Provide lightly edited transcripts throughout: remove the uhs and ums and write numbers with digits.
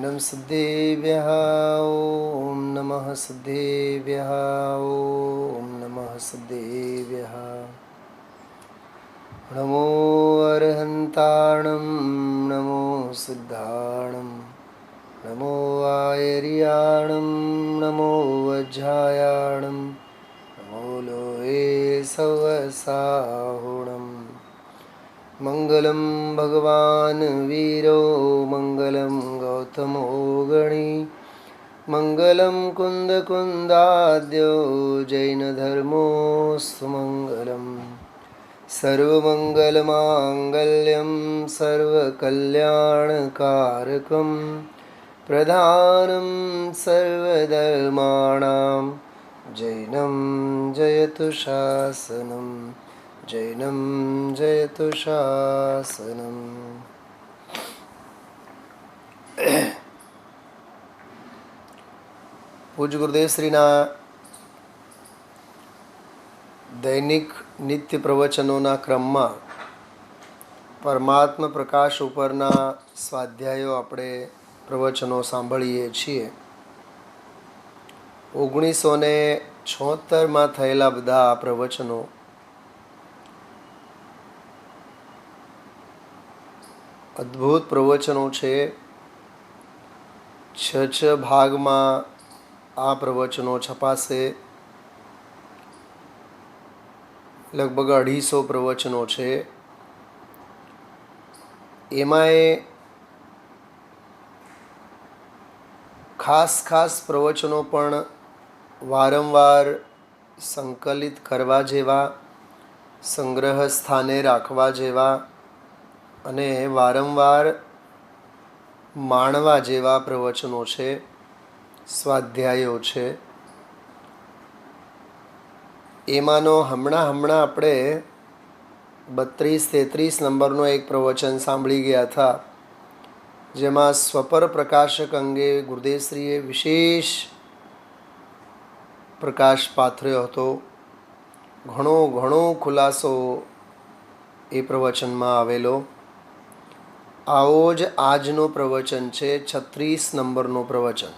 नमः सिद्धेभ्यः ॐ नमः सिद्धेभ्यः ॐ नमः सिद्धेभ्यः। नमो अरहन्ताणं नमो सिद्धाणं नमो आयर्याणं नमो वज्रायाणं नमो लोये सवसाहुणम्। मंगलम भगवान वीरो मंगलम गौतमो गणी मंगलम कुंद कुंदाद्यो जैन धर्मोस्तु मंगलम। सर्वमंगल मांगल्यम सर्वकल्याणकारकम प्रधानम सर्वधर्माणां जैनं जयतु शासनम् जैनं जयतु शासनम्। પૂજ્ય ગુરુદેવ શ્રીના દૈનિક નિત્ય પ્રવચનોના ક્રમમાં પરમાત્મા પ્રકાશ ઉપરના સ્વાધ્યાયો આપણે પ્રવચનો સાંભળીએ છીએ. 1976માં થયેલા બધા આ પ્રવચનો અદ્ભુત પ્રવચનો છે. 6 ભાગમાં આ પ્રવચનો છપાશે. લગભગ 250 પ્રવચનો છે. એમાંય ખાસ પ્રવચનો પણ વારંવાર સંકલિત કરવા જેવા, સંગ્રહ સ્થાને રાખવા જેવા અને વારંવાર માણવા જેવા પ્રવચનો છે, સ્વાધ્યાયો છે. એમાંનો હમણાં આપણે 32-33 નંબરનો એક પ્રવચન સાંભળી ગયા હતા, જેમાં સ્વપર પ્રકાશક અંગે ગુરુદેવશ્રીએ વિશેષ પ્રકાશ પાથર્યો હતો. ઘણો ખુલાસો એ પ્રવચનમાં આવેલો. આવો જ આજનો પ્રવચન છે, 36 નંબરનો પ્રવચન.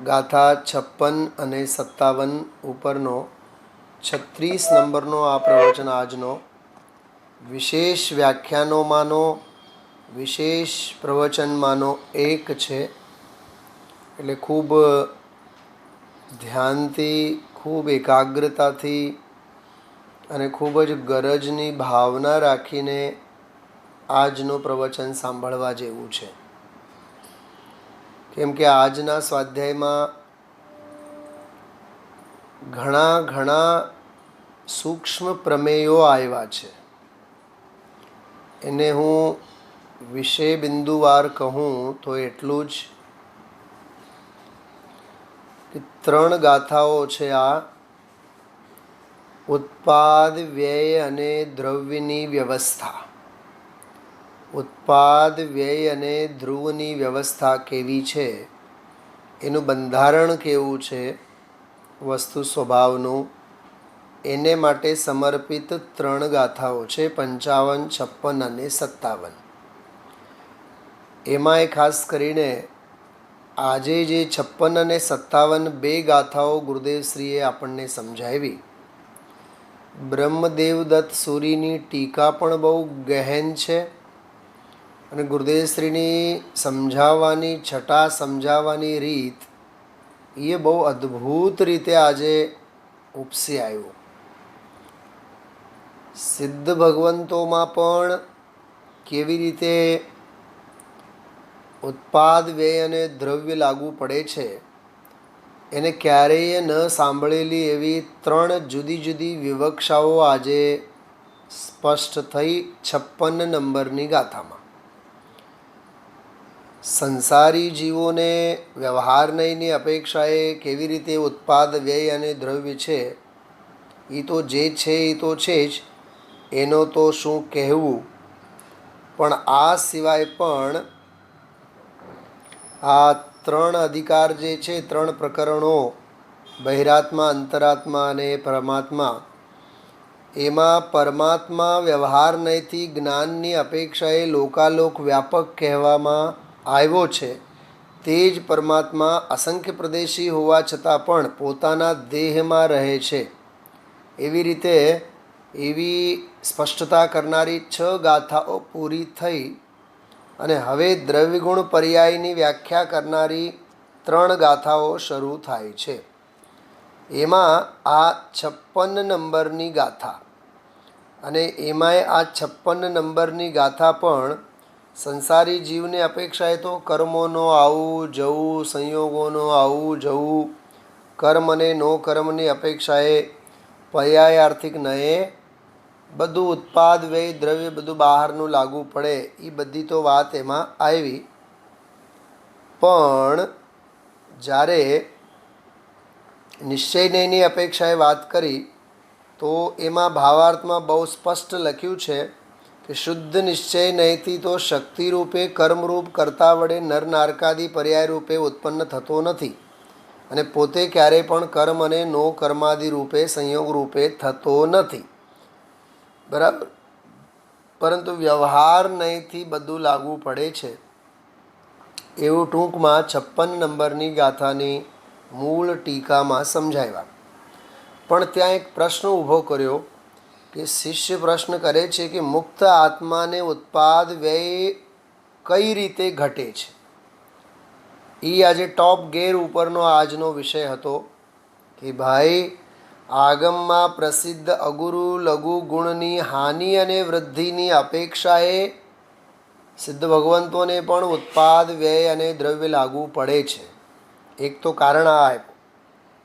ગાથા 56 અને 57 ઉપરનો 36 નંબરનો આ પ્રવચન આજનો વિશેષ વ્યાખ્યાનોમાંનો, વિશેષ પ્રવચનમાંનો એક છે. એટલે ખૂબ ધ્યાનથી, ખૂબ એકાગ્રતાથી અને ખૂબ જ ગરજની ભાવના રાખીને આજનું પ્રવચન સાંભળવા જેવું છે. કેમ કે આજના સ્વાધ્યાયમાં ઘણા સૂક્ષ્મ પ્રમેયો આવ્યા છે. એને હું વિષય બિંદુવાર કહું તો એટલું જ કે 3 ગાથાઓ છે. આ ઉત્પાદ, વ્યય અને દ્રવ્યની વ્યવસ્થા. ઉત્પાદ, વ્યય અને ધ્રુવની વ્યવસ્થા કેવી છે, એનું બંધારણ કેવું છે વસ્તુ સ્વભાવનું, એને માટે સમર્પિત 3 ગાથાઓ છે, 55, 56 અને 57. એમાંય ખાસ કરીને આજે જે 56 અને 57 બે ગાથાઓ ગુરુદેવશ્રીએ આપણને સમજાવી. બ્રહ્મદેવદત્ત સૂરીની ટીકા પણ બહુ ગહેન છે અને ગુરુદેવશ્રીની સમજાવવાની છટા, સમજાવવાની રીત એ બહુ અદ્ભુત રીતે આજે ઉપસી આવ્યું. સિદ્ધ ભગવંતોમાં પણ કેવી રીતે ઉત્પાદ, વ્યય અને દ્રવ્ય લાગુ પડે છે, એને ક્યારેય ન સાંભળેલી એવી 3 જુદી વિવક્ષાઓ આજે સ્પષ્ટ થઈ 56 નંબરની ગાથામાં. સંસારી જીવોને વ્યવહારનયની અપેક્ષાએ કેવી રીતે ઉત્પાદ, વ્યય અને દ્રવ્ય છે, એ તો જે છે એ તો છે જ, એનો તો શું કહેવું. પણ આ સિવાય પણ આ 3 અધિકાર જે છે, 3 પ્રકરણો, બહિરાત્મા, અંતરાત્મા અને પરમાત્મા, એમાં પરમાત્મા વ્યવહાર નયથી જ્ઞાનની અપેક્ષાએ લોકાલોક વ્યાપક કહેવામાં આવ્યો છે તે જ પરમાત્મા અસંખ્ય પ્રદેશી હોવા છતાં પણ પોતાના દેહમાં રહે છે. એવી રીતે એવી સ્પષ્ટતા કરનારી 6 ગાથાઓ પૂરી થઈ અને હવે દ્રવ્યગુણ પર્યાયની વ્યાખ્યા કરનારી 3 ગાથાઓ શરૂ થાય છે. એમાં આ 56 નંબરની ગાથા, અને એમાંય આ 56 નંબરની ગાથા પણ સંસારી જીવને અપેક્ષાએ તો કર્મોનો આવું જવું, સંયોગોનો આવું જવું, કર્મ અને નો કર્મની અપેક્ષાએ પર્યાયાર્થિક નયે બધું ઉત્પાદ વ્યય દ્રવ્ય બધું બહારનું લાગુ પડે એ બધી તો વાત એમાં આવી. પણ જ્યારે નિશ્ચયની અપેક્ષાએ વાત કરી તો એમાં ભાવાર્થમાં બહુ સ્પષ્ટ લખ્યું છે કે શુદ્ધ નિશ્ચય નયથી તો શક્તિરૂપે કર્મરૂપ કર્તા વડે નર નારકાદી પર્યાય રૂપે ઉત્પન્ન થતો નથી અને પોતે ક્યારેય પણ કર્મ અને નો કર્માદિ રૂપે સંયોગ રૂપે થતો નથી. બરાબર. પરંતુ વ્યવહાર નયથી બધું લાગુ પડે છે. એવું ટૂંકમાં 56 નંબરની ગાથાની મૂળ ટીકામાં સમજાવ્યા. પણ ત્યાં એક પ્રશ્ન ઊભો કર્યો કે શિષ્ય પ્રશ્ન કરે છે કે મુક્ત આત્માને ઉત્પાદ વ્યય કઈ રીતે ઘટે છે. એ આજે ટોપ ગેર ઉપરનો આજનો વિષય હતો કે ભાઈ આગમમાં પ્રસિદ્ધ અગુરુ લઘુ ગુણની હાનિ અને વૃદ્ધિની અપેક્ષાએ સિદ્ધ ભગવંતોને પણ ઉત્પાદ વ્યય અને દ્રવ્ય લાગુ પડે છે. એક તો કારણ આ આપ્યું.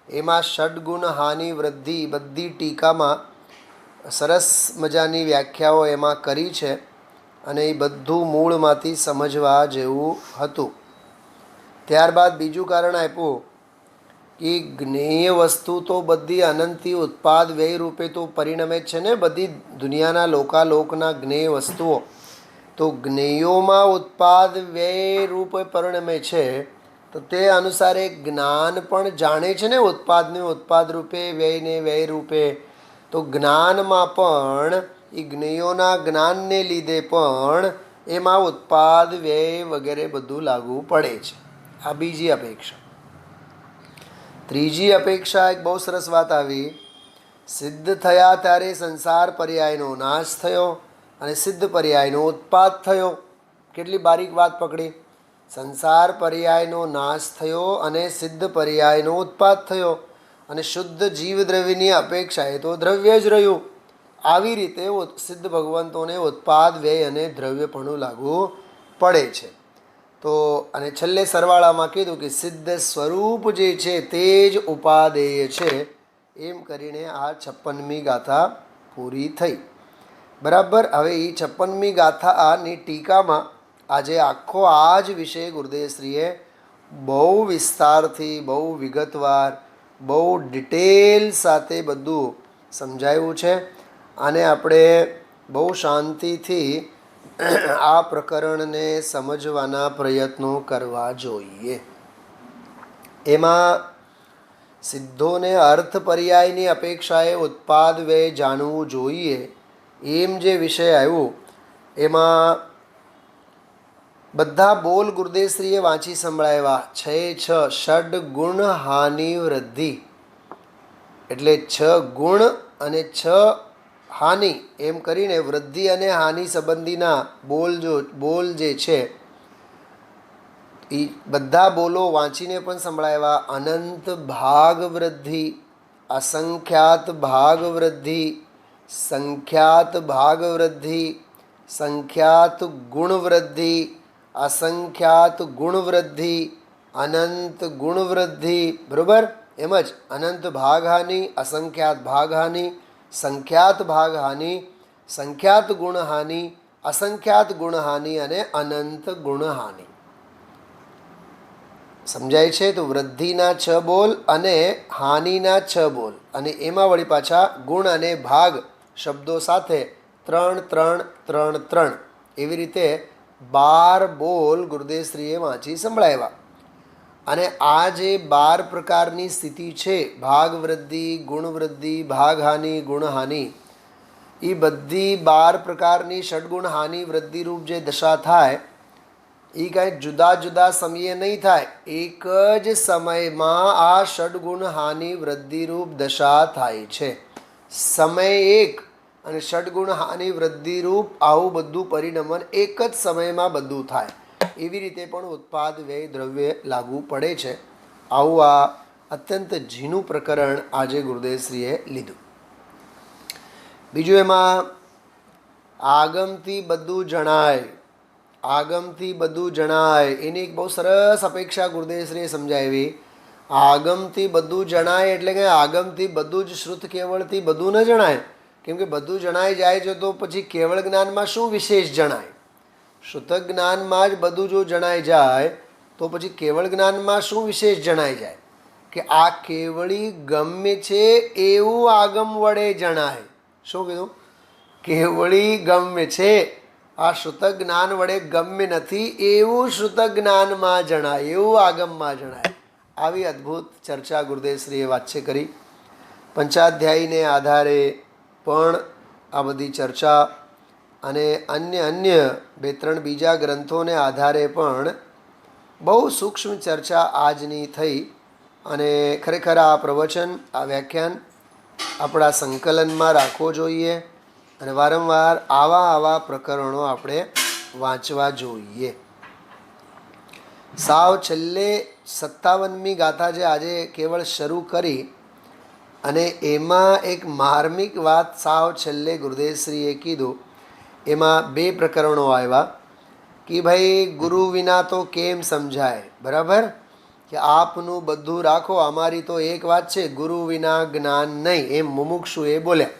એમાં ષડગુણ હાનિ વૃદ્ધિ બધી ટીકામાં સરસ મજાની વ્યાખ્યાઓ એમાં કરી છે અને એ બધું મૂળમાંથી સમજવા જેવું હતું. ત્યારબાદ બીજું કારણ આપ્યું કે જ્ઞેય વસ્તુ તો બધી અનંતી ઉત્પાદ વ્યય રૂપે તો પરિણમે છે ને. બધી દુનિયાના લોકાલોકના જ્ઞેય વસ્તુઓ તો જ્ઞેયોમાં ઉત્પાદ વ્યય રૂપે પરિણમે છે. તો તે અનુસારે જ્ઞાન પણ જાણે છે ને ઉત્પાદને ઉત્પાદ રૂપે, વ્યયને વ્યય રૂપે. તો જ્ઞાનમાં પણ એ જ્ઞેયોના જ્ઞાનને લીધે પણ એમાં ઉત્પાદ વ્યય વગેરે બધું લાગુ પડે છે. આ બીજી અપેક્ષા. ત્રીજી અપેક્ષા એક બહુ સરસ વાત આવી. સિદ્ધ થયા ત્યારે સંસાર પર્યાયનો નાશ થયો અને સિદ્ધ પર્યાયનો ઉત્પાદ થયો. કેટલી બારીક વાત પકડી. સંસાર પર્યાયનો નાશ થયો અને સિદ્ધ પર્યાયનો ઉત્પાદ થયો અને શુદ્ધ જીવદ્રવ્યની અપેક્ષાએ તો દ્રવ્ય જ રહ્યું. આવી રીતે સિદ્ધ ભગવંતોને ઉત્પાદ વ્યય અને દ્રવ્યપણું લાગુ પડે છે. તો અને છેલ્લે સરવાળામાં કીધું કે સિદ્ધ સ્વરૂપ જે છે તે જ ઉપાદેય છે. એમ કરીને આ 56મી ગાથા પૂરી થઈ. બરાબર. હવે એ 56મી ગાથાની ટીકામાં આજે આખો આ જ વિષય ગુરુદેવશ્રીએ બહુ વિસ્તારથી, બહુ વિગતવાર, બહુ ડિટેલ સાથે બધું સમજાવ્યું છે. અને આપણે બહુ શાંતિથી આ પ્રકરણને સમજવાના પ્રયત્નો કરવા જોઈએ. એમાં સિદ્ધોને અર્થ પર્યાયની અપેક્ષાએ ઉત્પાદ વ્યય જાણવું જોઈએ એમ જે વિષય આવ્યો એમાં બધા બોલ ગુરુદેવશ્રીએ વાંચી સંભળાવ્યા. 6 ષડ ગુણ હાનિ વૃદ્ધિ એટલે 6 ગુણ અને 6 હાનિ એમ કરીને વૃદ્ધિ અને હાનિ સંબંધીના બોલ જે છે એ બધા બોલો વાંચીને પણ સંભળાવ્યા. અનંત ભાગ વૃદ્ધિ, અસંખ્યાત ભાગ વૃદ્ધિ, સંખ્યાત ભાગ વૃદ્ધિ, સંખ્યાત ગુણ વૃદ્ધિ, અસંખ્યાત ગુણ વૃદ્ધિ, અનંત ગુણ વૃદ્ધિ. બરાબર. એમ જ અનંત ભાગહાનિ, અસંખ્યાત ભાગહાનિ, સંખ્યાત ભાગહાનિ, સંખ્યાત ગુણહાનિ, અસંખ્યાત ગુણહાનિ અને અનંત ગુણહાનિ. સમજાય છે. તો વૃદ્ધિના 6 બોલ અને હાનિના 6 બોલ અને એમાં વળી પાછા ગુણ અને ભાગ શબ્દો સાથે 3 3 3 3 એવી રીતે 12 બોલ ગુરુદેવશ્રીએ વાંચી સંભળાવ્યા. અને આ જે 12 પ્રકારની સ્થિતિ છે ભાગ વૃદ્ધિ, ગુણ વૃદ્ધિ, ભાગહાનિ, ગુણહાનિ, એ બધી 12 પ્રકારની ષડગુણ હાનિ વૃદ્ધિરૂપ જે દશા થાય એ કાંઈ જુદા જુદા સમયે નહીં થાય, એક જ સમયમાં આ ષડગુણ હાનિ વૃદ્ધિરૂપ દશા થાય છે. સમય એક અને ષડગુણ હાનિ વૃદ્ધિરૂપ આવું બધું પરિણમન એક જ સમયમાં બધું થાય. એવી રીતે પણ ઉત્પાદ વ્યય દ્રવ્ય લાગુ પડે છે. આવું આ અત્યંત ઝીણું પ્રકરણ આજે ગુરુદેવશ્રીએ લીધું. બીજું એમાં આગમથી બધું જણાય, આગમથી બધું જણાય એની એક બહુ સરસ અપેક્ષા ગુરુદેવશ્રીએ સમજાવી. આગમથી બધું જણાય એટલે કે આગમથી બધું જ શ્રુત કેવળથી બધું ન જણાય, કેમ કે બધું જણાઈ જાય છે તો પછી કેવળ જ્ઞાનમાં શું વિશેષ જણાય? શ્રુત જ્ઞાનમાં જ બધું જો જણાઈ જાય તો પછી કેવળ જ્ઞાનમાં શું વિશેષ જણાઈ જાય? કે આ કેવળી ગમ્ય છે એવું આગમ વડે જણાય. શું કીધું? કેવળી ગમ્ય છે, આ શ્રુત જ્ઞાન વડે ગમ્ય નથી એવું શ્રુત જ્ઞાનમાં જણાય, એવું આગમમાં જણાય. આવી અદ્ભુત ચર્ચા ગુરુદેવશ્રીએ વાચ્ય કરી. પંચાધ્યાયીને આધારે પણ આ બધી ચર્ચા અને અન્ય બે ત્રણ બીજા ગ્રંથોને આધારે પણ બહુ સૂક્ષ્મ ચર્ચા આજની થઈ. અને ખરેખર આ પ્રવચન, આ વ્યાખ્યાન આપણા સંકલનમાં રાખવો જોઈએ અને વારંવાર આવા પ્રકરણો આપણે વાંચવા જોઈએ. સાવ છેલ્લે 57મી ગાથા જે આજે કેવળ શરૂ કરી અને એમાં એક માર્મિક વાત સાવ છેલ્લે ગુરુદેવશ્રીએ કીધું. એમાં બે પ્રકરણો આવ્યા કે ભાઈ ગુરુ વિના તો કેમ સમજાય, બરાબર? કે આપનું બધું રાખો, અમારી તો એક વાત છે, ગુરુ વિના જ્ઞાન નહીં, એમ મુમુક્ષુ એ બોલ્યા.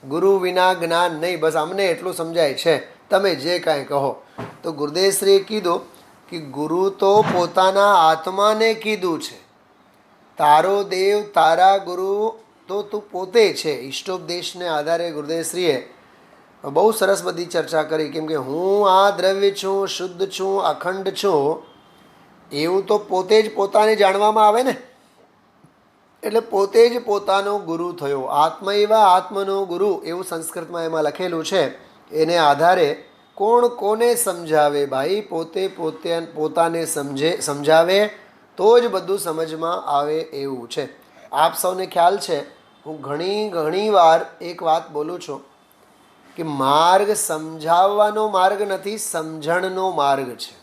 ગુરુ વિના જ્ઞાન નહીં, બસ અમને એટલું સમજાય છે, તમે જે કાંઈ કહો. તો ગુરુદેવશ્રીએ કીધું કે ગુરુ તો પોતાના આત્માને કીધું છે, તારો દેવ તારા ગુરુ તો તું પોતે છે. ઈષ્ટોપદેશને આધારે ગુરુદેવશ્રીએ બહુ સરસ બધી ચર્ચા કરી. કેમ કે હું આ દ્રવ્ય છું, શુદ્ધ છું, અખંડ છું, એવું તો પોતે જ પોતાને જાણવામાં આવે ને. એટલે પોતે જ પોતાનો ગુરુ થયો. આત્મૈવા આત્મનો ગુરુ એવું સંસ્કૃતમાં એમાં લખેલું છે. એને આધારે કોણ કોને સમજાવે? ભાઈ પોતે પોતાને સમજાવે તો જ બધું સમજમાં આવે એવું છે. આપ સૌને ખ્યાલ છે, હું ઘણી વાર એક વાત બોલું છું કે માર્ગ સમજાવવાનો માર્ગ નથી, સમજણનો માર્ગ છે.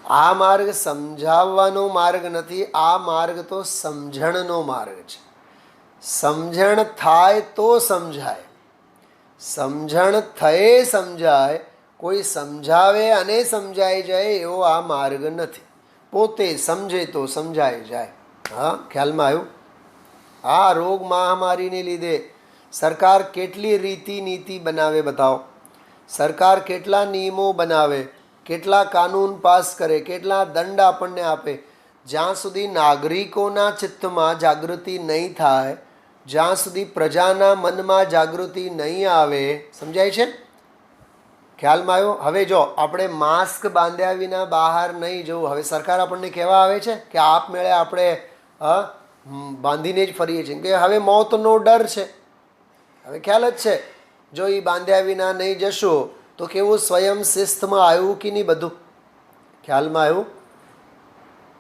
આ માર્ગ સમજાવવાનો માર્ગ નથી, આ માર્ગ તો સમજણનો માર્ગ છે. સમજણ થાય તો સમજાય, સમજણ થયે સમજાય. કોઈ સમજાવે અને સમજાઈ જાય એવો આ માર્ગ નથી. પોતે સમજે તો સમજાઈ જાય. હા, ખ્યાલમાં આવ્યું? આ રોગ મહામારીને લીધે સરકાર કેટલી રીતિ નીતિ બનાવે બતાવો. સરકાર કેટલા નિયમો બનાવે, કેટલા કાનૂન પાસ કરે, કેટલા દંડ આપણને આપે. જ્યાં સુધી નાગરિકોના ચિત્તમાં જાગૃતિ નહીં થાય, જ્યાં સુધી પ્રજાના મનમાં જાગૃતિ નહીં આવે, સમજાય છે? ખ્યાલમાં આવ્યો? હવે જો આપણે માસ્ક બાંધ્યા વિના બહાર નહીં જવું. હવે સરકાર આપણને કહેવા આવે છે કે આપમેળે આપણે બાંધીને જ ફરીએ છીએ કે હવે મોતનો ડર છે. હવે ખ્યાલ જ છે, જો એ બાંધ્યા વિના નહીં જશો તો કેવું સ્વયં શિસ્તમાં આવ્યું કે નહીં બધું? ખ્યાલમાં આવ્યું?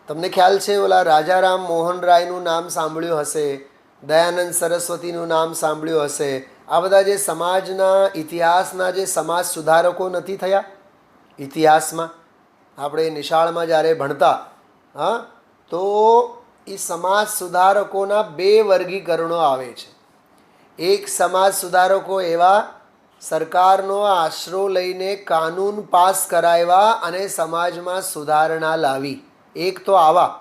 તમને ખ્યાલ છે ઓલા રાજારામ મોહન રાયનું નામ સાંભળ્યું હશે, દયાનંદ સરસ્વતીનું નામ સાંભળ્યું હશે. આ બધા જે સમાજના ઇતિહાસના જે સમાજ સુધારકો નથી થયા ઇતિહાસમાં, આપણે નિશાળમાં જ્યારે ભણતા, હા, તો એ સમાજ સુધારકોના બે વર્ગીકરણો આવે છે. એક સમાજ સુધારકો એવા સરકારનો આશરો લઈને કાનૂન પાસ કરાવ્યા અને સમાજમાં સુધારણા લાવી, એક તો આવા.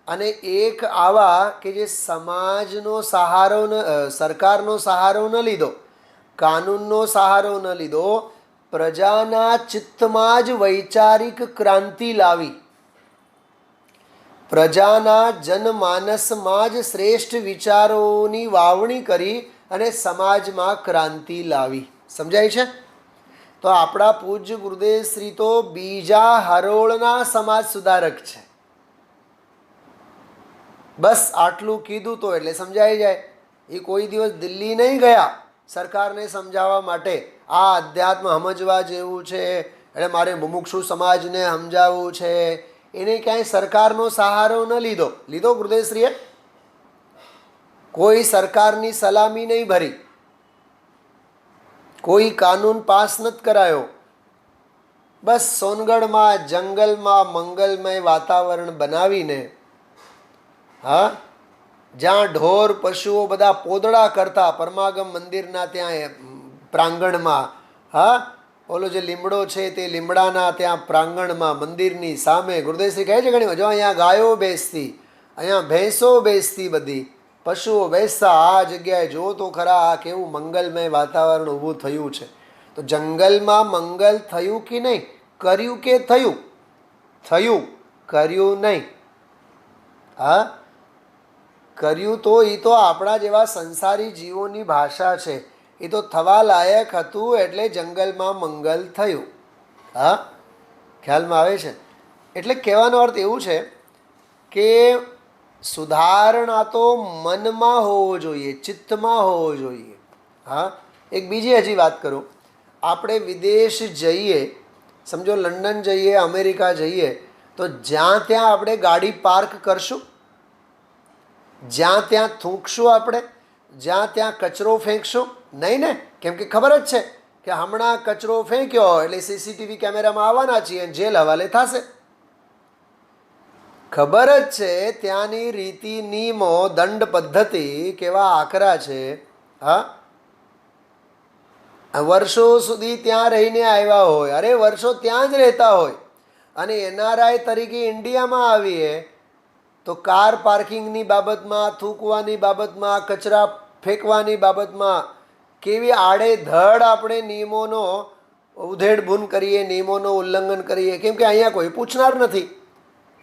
અને એક આવા કે જે સમાજનો સહારો સરકારનો સહારો ન લીધો, કાનૂનનો સહારો ન લીધો, પ્રજાના ચિત્તમાં જ વૈચારિક ક્રાંતિ લાવી, પ્રજાના જનમાનસમાં જ શ્રેષ્ઠ વિચારોની વાવણી કરી અને સમાજમાં ક્રાંતિ લાવી. સમજાય છે? તો આપણા પૂજ્ય ગુરુદેવ શ્રી તો બીજા હરોળના સમાજ સુધારક છે. બસ આટલું કીધું તો એટલે સમજાઈ જાય. એ કોઈ દિવસ દિલ્હી નહીં ગયા સરકારને સમજાવવા માટે આ અધ્યાત્મ સમજવા જેવું છે, એટલે મારે મુમુક્ષુ સમાજને સમજાવવું છે, એને ક્યાંય સરકારનો સહારો ન લીધો. લીધો ગુરુદેવશ્રીએ? કોઈ સરકારની સલામી નહીં ભરી, કોઈ કાનૂન પાસ નથી કરાયો. બસ સોનગઢમાં જંગલમાં મંગલમય વાતાવરણ બનાવીને, હા, જ્યાં ઢોર પશુઓ બધા પોદળા કરતા પરમાગમ મંદિરના ત્યાં પ્રાંગણમાં, હા, ઓલો જે લીમડો છે તે લીમડાના ત્યાં પ્રાંગણમાં મંદિરની સામે ગુરુદેવશ્રી કહે છે ઘણી જો અહીંયા ગાયો બેસતી, અહીંયા ભેંસો બેસતી, બધી પશુઓ બેસતા. આ જગ્યાએ જો તો ખરા આ કેવું મંગલમય વાતાવરણ ઊભું થયું છે. તો જંગલમાં મંગલ થયું કે નહીં? કર્યું કે થયું? થયું, કર્યું નહીં. હા, કર્યું તો એ તો આપણા જેવા સંસારી જીવોની ભાષા છે. એ તો થવા લાયક હતું એટલે જંગલમાં મંગલ થયું. હા, ખ્યાલમાં આવે છે? એટલે કહેવાનો અર્થ એવું છે કે સુધારણા તો મનમાં હોવો જોઈએ, ચિત્તમાં હોવો જોઈએ. હા, એક બીજી હજી વાત કરું. આપણે વિદેશ જઈએ, સમજો લંડન જઈએ, અમેરિકા જઈએ, તો જ્યાં ત્યાં આપણે ગાડી પાર્ક કરશું? જ્યાં ત્યાં થૂંકશું આપણે? જ્યાં ત્યાં કચરો ફેંકશું? નહીં ને. કેમ કે ખબર જ છે કે હમણાં કચરો ફેંક્યો એટલે સીસીટીવી કેમેરામાં આવવાના છીએ અને જેલ હવાલે થશે. ખબર જ છે ત્યાંની રીતિ નિયમો, દંડ પદ્ધતિ કેવા આકરા છે. હા, વર્ષો સુધી ત્યાં રહીને આવ્યા હોય, અરે વર્ષો ત્યાં જ રહેતા હોય, અને એનઆરઆઈ તરીકે ઇન્ડિયામાં આવીએ તો કાર પાર્કિંગની બાબતમાં, થૂકવાની બાબતમાં, કચરા ફેંકવાની બાબતમાં કેવી આડેધડ આપણે નિયમોનો ઉધેડબૂન કરીએ, નિયમોનું ઉલ્લંઘન કરીએ. કેમ કે અહીંયા કોઈ પૂછનાર નથી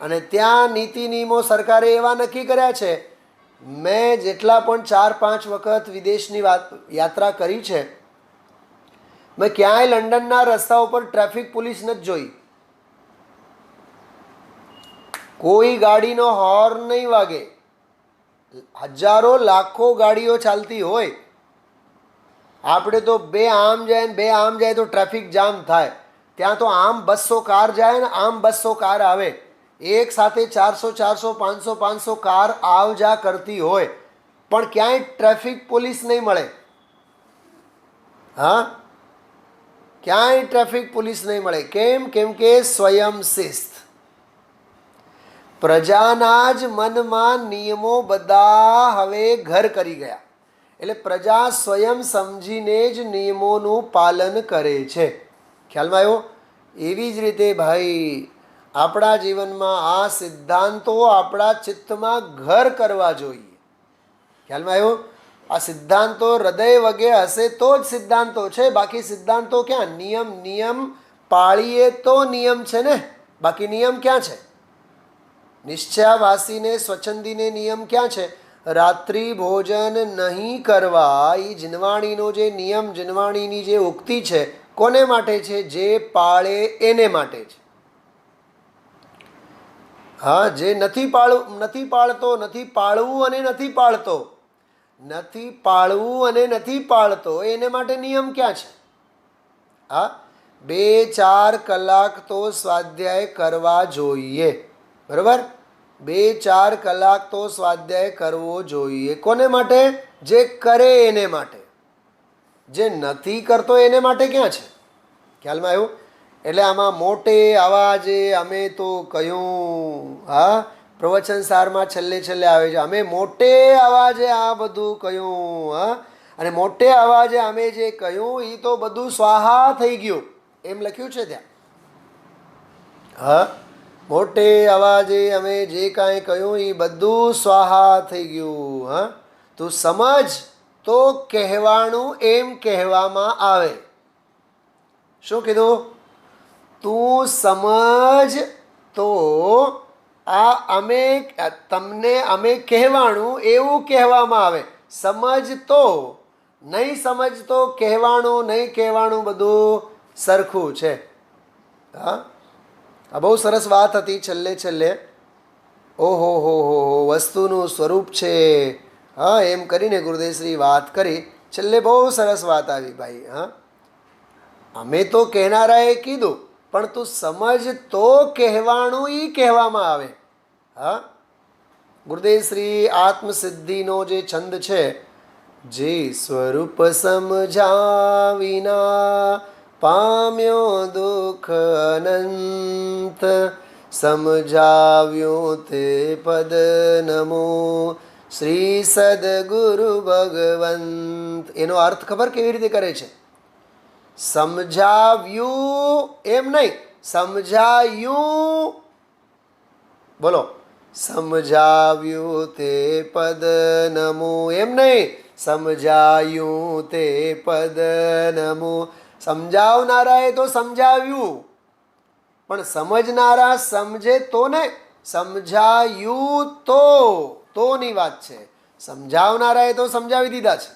અને ત્યાં નીતિ નિયમો સરકારે એવા નક્કી કર્યા છે. મેં જેટલા પણ 4-5 વખત વિદેશની યાત્રા કરી છે, મેં ક્યાંય લંડનના રસ્તા ઉપર ટ્રાફિક પોલીસ નથી જોઈ. કોઈ ગાડીનો હોર્ન નહીં વાગે. હજારો લાખો ગાડીઓ ચાલતી હોય, આપણે તો બે આમ જાય ને બે આમ જાય તો ટ્રાફિક જામ થાય. ત્યાં તો આમ 200 કાર જાય ને આમ 200 કાર આવે. એક સાથે 400, 500 કાર આવ જા કરતી હોય, પણ ક્યાંય ટ્રાફિક પોલીસ નહીં મળે. હા, ક્યાંય ટ્રાફિક પોલીસ નહીં મળે. કેમ? કેમ કે સ્વયં શિસ્ત. પ્રજાના જ મનમાં નિયમો બધા હવે ઘર કરી ગયા. એટલે પ્રજા સ્વયં સમજીને જ નિયમોનું પાલન કરે છે. ખ્યાલમાં આવ્યો? એવી જ રીતે ભાઈ આપણા જીવનમાં આ સિદ્ધાંતો આપણા ચિત્તમાં ઘર કરવા જોઈએ. ખ્યાલમાં આવ્યો? આ સિદ્ધાંતો હૃદય વગે હશે તો જ સિદ્ધાંતો છે. બાકી સિદ્ધાંતો ક્યાં? નિયમ પાળીએ તો નિયમ છે ને, બાકી નિયમ ક્યાં છે? નિશ્ચયાવાસીને સ્વચ્છંદીને નિયમ ક્યાં છે? રાત્રિ ભોજન નહીં કરવા. એ જીનવાણીનો જે નિયમ, જીનવાણીની જે ઉક્તિ છે, કોને માટે છે? જે પાળે એને માટે છે. હા, જે નથી પાળતો, નથી પાળવું અને નથી પાળતો, નથી પાળવું અને નથી પાળતો, એને માટે નિયમ ક્યાં છે? હા, 2-4 કલાક તો સ્વાધ્યાય કરવા જોઈએ. બરાબર? 2-4 કલાક તો સ્વાધ્યાય કરવો જોઈએ. કોને માટે? જે કરે એને માટે. જે નથી કરતો એને માટે ક્યાં છે? ખ્યાલમાં આવ્યું? એટલે આમાં મોટે અવાજે અમે તો કહ્યું, હા, પ્રવચન સારમાં છેલ્લે આવે છે, અમે મોટે અવાજે આ બધું કહ્યું. હા, અને મોટે અવાજે અમે જે કહ્યું એ તો બધું સ્વાહા થઈ ગયું, એમ લખ્યું છે ત્યાં. હા, મોટે અવાજે અમે જે કાંઈ કહ્યું એ બધું સ્વાહા થઈ ગયું. હા, તું સમજ તો કહેવાનું એમ કહેવામાં આવે. શું કીધું? તું સમજ તો આ અમે કહેવાનું એવું કહેવામાં આવે. સમજ તો, નહીં સમજ તો કહેવાનું નહીં કહેવાનું બધું સરખું છે. હા, આ બહુ સરસ વાત હતી. છેલ્લે ઓહો હો વસ્તુનું સ્વરૂપ છે. હા, એમ કરીને ગુરુદેવશ્રી વાત કરી. છેલ્લે બહુ સરસ વાત આવી ભાઈ. હા, અમે તો કહેનારાએ કીધું, પણ તું સમજ તો કહેવાનું ઈ કહેવામાં આવે. હા, ગુરુદેવ શ્રી આત્મસિદ્ધિનો જે છંદ છે, જે સ્વરૂપ સમજ્યા વિના પામ્યો દુઃખ અનંત, સમજાવ્યું તે પદ નમો શ્રી સદગુરુ ભગવંત. એનો અર્થ ખબર કેવી રીતે કરે છે? સમજાવ્યું એમ નહીં, સમજાયું. બોલો, સમજાવ્યું તે પદ નમો એમ નહીં, સમજાયું તે પદ નમો. સમજાવનારાએ તો સમજાવ્યું, પણ સમજનારા સમજે તો ને. સમજાયું તોની વાત છે. સમજાવનારાએ તો સમજાવી દીધા છે.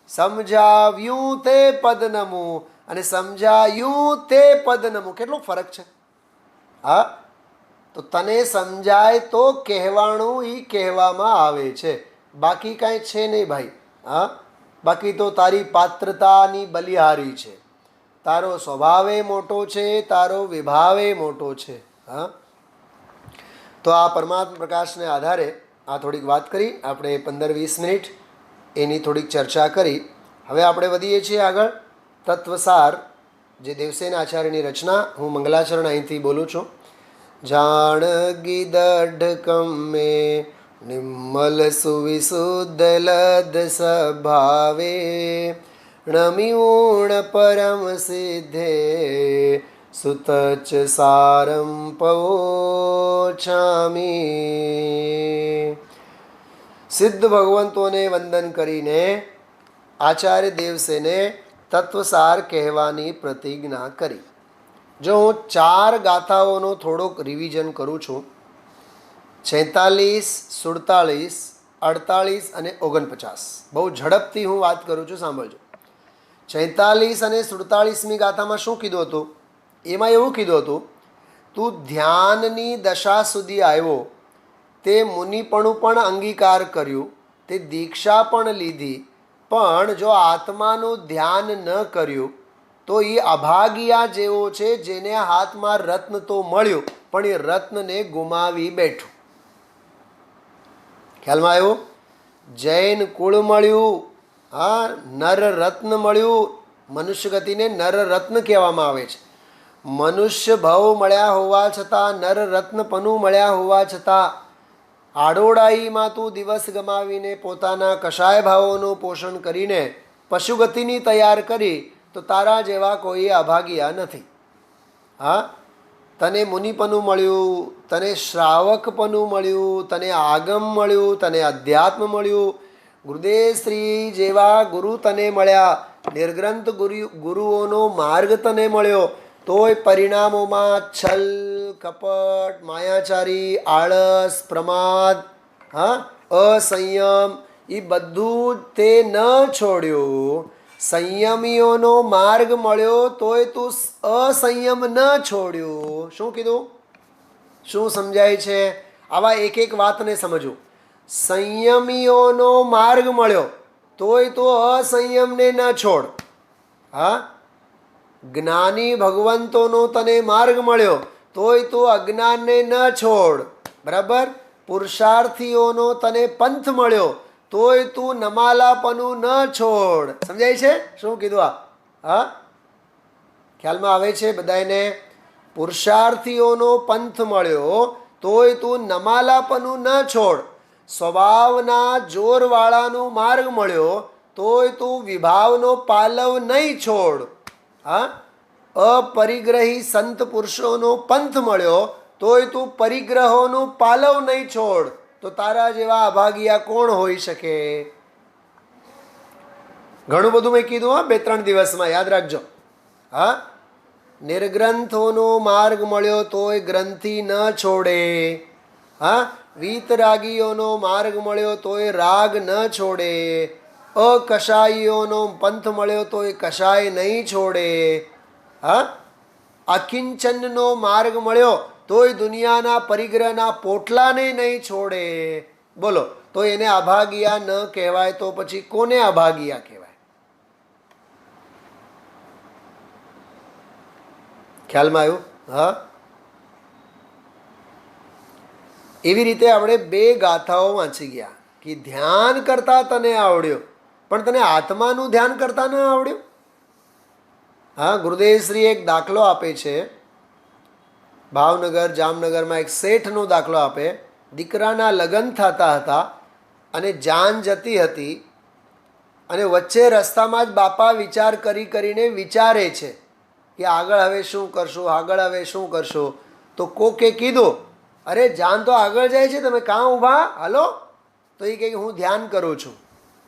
સમજાવ્યું તે પદ નમો અને સમજાયું તે પદ નમો, કેટલો ફરક છે? હા, તો તને સમજાય તો કહેવાનું ઈ કહેવામાં આવે છે, બાકી કાંઈ છે નહીં ભાઈ. હા, બાકી તો તારી પાત્રતાની બલિહારી છે, તારો સ્વભાવે મોટો છે, તારો વિભાવે મોટો છે. હા, તો આ પરમાત્મા પ્રકાશને આધારે આ થોડીક વાત કરી આપણે. 15-20 મિનિટ એની થોડીક ચર્ચા કરી. હવે આપણે વધીએ છીએ આગળ. તત્વસાર, જે દેવસેન આચાર્યની રચના. હું મંગલાચરણ અહીંથી બોલું છું. જાણ ગીદઢકમે નિમ્મલ સુવિશુદ્ધ લદ સ્વભાવે, નમિઉણ પરમ સિદ્ધે સુતચ સારમ પવોછામી. સિદ્ધ ભગવંતોને વંદન કરીને આચાર્ય દેવસેને તત્વસાર કહેવાની પ્રતિજ્ઞા કરી. જો હું 4 ગાથાઓનો થોડોક રિવિઝન કરું છું, 46, 47, 48 અને 49. બહુ ઝડપથી હું વાત કરું છું, સાંભળજો. 46 અને 47મી ગાથામાં શું કીધું હતું? એમાં એવું કીધું હતું, તું ધ્યાનની દશા સુધી આવ્યો, તે મુનિપણું પણ અંગીકાર કર્યું, તે દીક્ષા પણ લીધી, પણ જો આત્માનું ધ્યાન ન કર્યું તો એ અભાગિયા જેવો છે, જેને હાથમાં રત્ન તો મળ્યું પણ એ રત્નને ગુમાવી બેઠું. ખ્યાલમાં આવ્યું? જૈન કુળ મળ્યું, હા, નર રત્ન મળ્યું. મનુષ્ય ગતિને નર રત્ન કહેવામાં આવે છે. મનુષ્ય ભાવ મળ્યા હોવા છતાં, નર રત્નપનું મળ્યા હોવા છતાં આડોડાઈમાં તું દિવસ ગમાવીને પોતાના કષાય ભાવોનું પોષણ કરીને પશુગતિની તૈયાર કરી, તો તારા જેવા કોઈ અભાગિયા નથી. હા, તને મુનિપનું મળ્યું, તને શ્રાવકપનું મળ્યું, તને આગમ મળ્યું, તને અધ્યાત્મ મળ્યું, ગુરુદેવ શ્રી જેવા ગુરુ તને મળ્યા, નિર્ગ્રંથ ગુરુઓનો માર્ગ તને મળ્યો, તોય પરિણામોમાં છલ, કપટ, માયાચારી, આળસ, પ્રમાદ, હા, અસંયમ, એ બધું તે ન છોડ્યું. સંયમીઓનો માર્ગ મળ્યો તોય તું અસંયમ ન છોડ્યું. શું કીધું? શું સમજાય છે? આવા એક એક વાતને સમજો. સંયમીઓનો માર્ગ મળ્યો તોય તું અસંયમને ન છોડ. હા, જ્ઞાની ભગવંતોનો તને માર્ગ મળ્યો તોય તું અજ્ઞાનને ન છોડ. બરાબર? પુરુષાર્થીઓનો તને પંથ મળ્યો તોય તું નમાલાપનું ન છોડ. સમજાય છે શું કીધું આ? હા, ખ્યાલમાં આવે છે બધાને? પુરુષાર્થીઓનો પંથ મળ્યો તોય તું નમાલાપનું ન છોડ. સ્વભાવના જોરવાળાનો માર્ગ મળ્યો તોય તું વિભાવનો પાલવ નહીં છોડ. હા, અપરિગ્રહી સંત પુરુષોનો પંથ મળ્યો તોય તું પરિગ્રહોનું પાલવ નહીં છોડ. તો તારા જેવા અભાગિયા કોણ હોઈ શકે? ઘણું બધું મેં કીધું. હા, 2-3 દિવસમાં યાદ રાખજો. હા, નિર્ગ્રંથોનો માર્ગ મળ્યો તોય ગ્રંથિ ન છોડે. હા, વીતરાગીઓનો માર્ગ મળ્યો તોય રાગ ન છોડે. અકષાયીઓનો પંથ મળ્યો તોય કષાય નહીં છોડે. હા, અકિંચનનો માર્ગ મળ્યો તોય દુનિયાના પરિગ્રહના પોટલાને નહીં છોડે. બોલો, તો એને અભાગિયા ન કહેવાય તો પછી કોને અભાગિયા કહેવાય? ખ્યાલમાં આવ્યું? હા. એવી રીતે આપણે બે ગાથાઓ વાંચી ગયા કે ધ્યાન કરતા તને આવડ્યો, પણ તને આત્માનું ધ્યાન કરતા ન આવડ્યું. હા, ગુરુદેવશ્રી એક દાખલો આપે છે. ભાવનગર જામનગરમાં એક શેઠનો દાખલો આપે. દીકરાના લગ્ન થતા હતા અને જાન જતી હતી, અને વચ્ચે રસ્તામાં જ બાપા વિચાર કરીને વિચારે છે કે આગળ હવે શું કરશું, આગળ હવે શું કરશું. તો કોકે કીધું, અરે જાન તો આગળ જાય છે, તમે કાં ઊભા હાલો? તો એ કહે કે હું ધ્યાન કરું છું,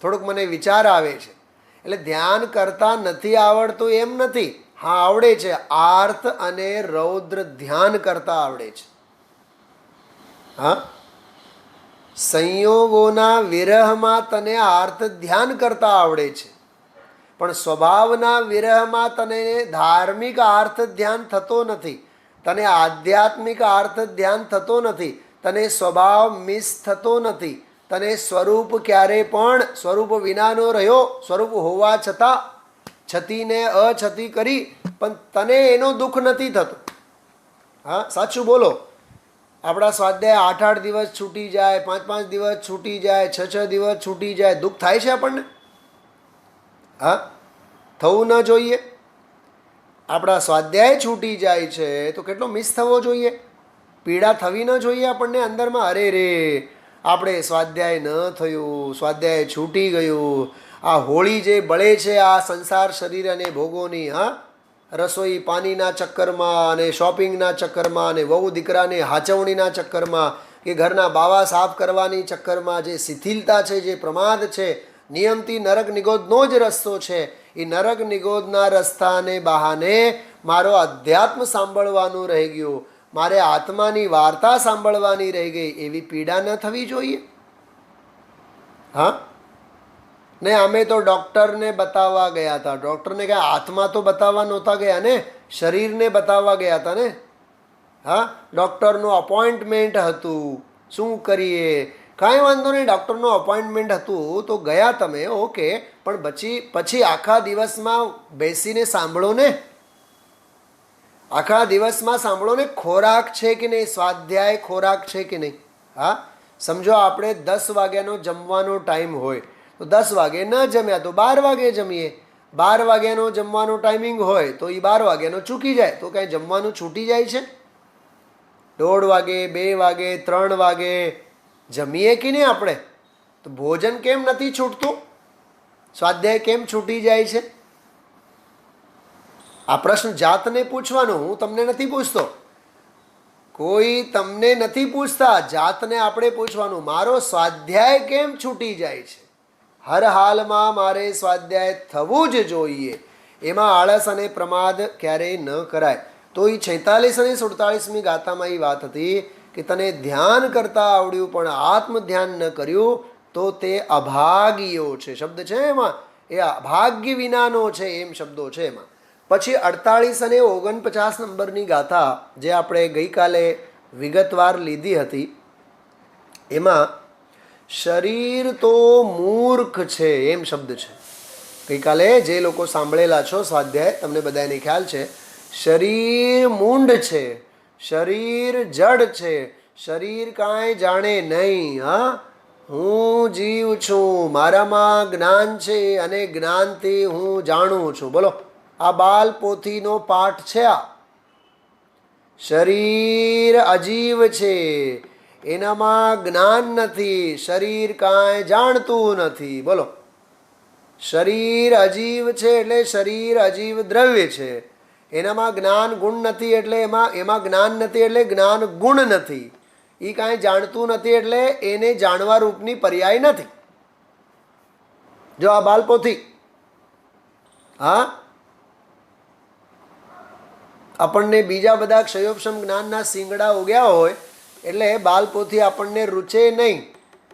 થોડુંક મને વિચાર આવે છે. એટલે ધ્યાન કરતા નથી આવડતું એમ નથી, હા આવડે છે. આર્ત અને રૌદ્ર ધ્યાન કરતા આવડે છે. હા, સંયોગોના વિરહમાં તને આર્ત ધ્યાન કરતા આવડે છે, પણ સ્વભાવના વિરહમાં તને ધાર્મિક આર્થ ધ્યાન થતો નથી, તને આધ્યાત્મિક આર્થ ધ્યાન થતો નથી, તને સ્વભાવ મિસ થતો નથી, તને સ્વરૂપ ક્યારે પણ સ્વરૂપ વિનાનો રહ્યો, સ્વરૂપ હોવા છતાં છતીને અછતી કરી, પણ તને એનો દુઃખ નથી થતું. હા, સાચું બોલો. આપણા સ્વાધ્યાય 8-8 દિવસ છૂટી જાય, 5-5 દિવસ છૂટી જાય, 6-6 દિવસ છૂટી જાય, દુઃખ થાય છે આપણને? હા, થવું ન જોઈએ. આપણા સ્વાધ્યાય છૂટી જાય છે તો કેટલો મિસ થવો જોઈએ, પીડા થવી ન જોઈએ આપણને અંદરમાં. અરે રે, આપણે સ્વાધ્યાય ન થયું, સ્વાધ્યાય છૂટી ગયું, આ હોળી જે બળે છે આ સંસાર શરીર અને ભોગોની, હા, રસોઈ પાણીના ચક્કરમાં અને શોપિંગના ચક્કરમાં અને વહુ દીકરાને હાચવણીના ચક્કરમાં કે ઘરના બાવા સાફ કરવાની ચક્કરમાં જે શિથિલતા છે, જે પ્રમાદ છે, નિયમથી નરક નિગોદનો જ રસ્તો છે. એ નરક નિગોદના રસ્તાને બહાને મારો અધ્યાત્મ સાંભળવાનું રહી ગયું, મારે આત્માની વાર્તા સાંભળવાની રહી ગઈ, એવી પીડા ન થવી જોઈએ. હા, ને અમે તો ડૉક્ટરને બતાવવા ગયા હતા. ડૉક્ટરને કહે આત્મા તો બતાવવા નહોતા ગયા ને, શરીરને બતાવવા ગયા હતા ને. હા, ડૉક્ટરનું અપોઇન્ટમેન્ટ હતું, શું કરીએ? કાંઈ વાંધો નહીં, ડૉક્ટરનું અપોઇન્ટમેન્ટ હતું તો ગયા તમે, ઓકે, પણ પછી આખા દિવસમાં બેસીને સાંભળો ને, આખા દિવસમાં સાંભળો ને. ખોરાક છે કે નહીં, સ્વાધ્યાય ખોરાક છે કે નહીં? હા, સમજો આપણે 10 વાગ્યાનો જમવાનો ટાઈમ હોય તો 10 વાગે ન જમ્યા તો 12 વાગે જમીએ. 12 વાગ્યાનો જમવાનો ટાઈમિંગ હોય તો એ 12 વાગ્યાનો ચૂકી જાય તો કાંઈ જમવાનું છૂટી જાય છે? 1:30 વાગે, 2 વાગે, 3 વાગે જમીએ કે નહીં આપણે? તો ભોજન કેમ નથી છૂટતું? સ્વાધ્યાય કેમ છૂટી જાય છે? આ પ્રશ્ન જાતને પૂછવાનો, હું તમને નથી પૂછતો, કોઈ તમને નથી પૂછતા, જાતને આપણે પૂછવાનું, મારો સ્વાધ્યાય કેમ છૂટી જાય છે? હર હાલમાં મારે સ્વાધ્યાય થવું જ જોઈએ, એમાં આળસ અને પ્રમાદ ક્યારેય ન કરાય. તો એ 46 અને 47મી ગાથામાં એ વાત હતી કે તને ધ્યાન કરતા આવડ્યું પણ આત્મ ધ્યાન ન કર્યું તો તે અભાગ્યો છે. શબ્દ છે એમાં, એ અભાગ્ય વિનાનો છે, એમ શબ્દો છે એમાં. પછી 48 અને 49 નંબરની ગાથા જે આપણે ગઈકાલે વિગતવાર લીધી હતી, એમાં શરીર તો મૂર્ખ છે એમ શબ્દ છે. ગઈકાલે જે લોકો સાંભળેલા છો સ્વાધ્યાય, તમને બધાને ખ્યાલ છે, શરીર મૂંઢ છે, શરીર જડ છે, શરીર કાંઈ જાણે નહીં. હા, હું જીવ છું, મારામાં જ્ઞાન છે અને જ્ઞાનથી હું જાણું છું. બોલો, આ બાલ પોથીનો પાઠ છે. આ શરીર અજીવ છે, એનામાં જ્ઞાન નથી, શરીર કાંઈ જાણતું નથી. બોલો, શરીર અજીવ છે એટલે શરીર અજીવ દ્રવ્ય છે, એનામાં જ્ઞાન ગુણ નથી એટલે એમાં જ્ઞાન નથી એટલે જ્ઞાન ગુણ નથી. એ કાંઈ જાણતું નથી એટલે એને જાણવા રૂપની પર્યાય નથી. જો આ બાલપોથી, હા, આપણને બીજા બધા ક્ષયોપશમ જ્ઞાનના શિંગડા ઉગ્યા હોય એટલે બાલપોથી આપણને રૂચે નહીં,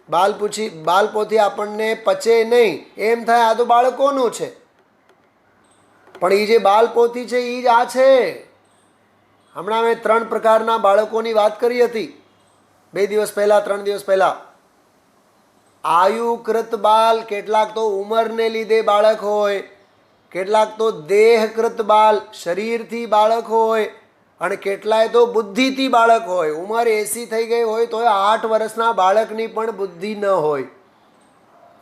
બાલપોથી આપણને પચે નહીં, એમ થાય આ તો બાળકોનું છે. પણ એ જે બાલપોથી છે એ જ આ છે. હમણાં મેં 3 પ્રકારના બાળકોની વાત કરી હતી 2 દિવસ પહેલાં, 3 દિવસ પહેલાં. આયુકૃત બાલ, કેટલાક તો ઉંમરને લીધે બાળક હોય, કેટલાક તો દેહકૃત બાલ, શરીરથી બાળક હોય, અને કેટલાય તો બુદ્ધિથી બાળક હોય, ઉંમર 80 થઈ ગઈ હોય તો 8 વર્ષના બાળકની પણ બુદ્ધિ ન હોય.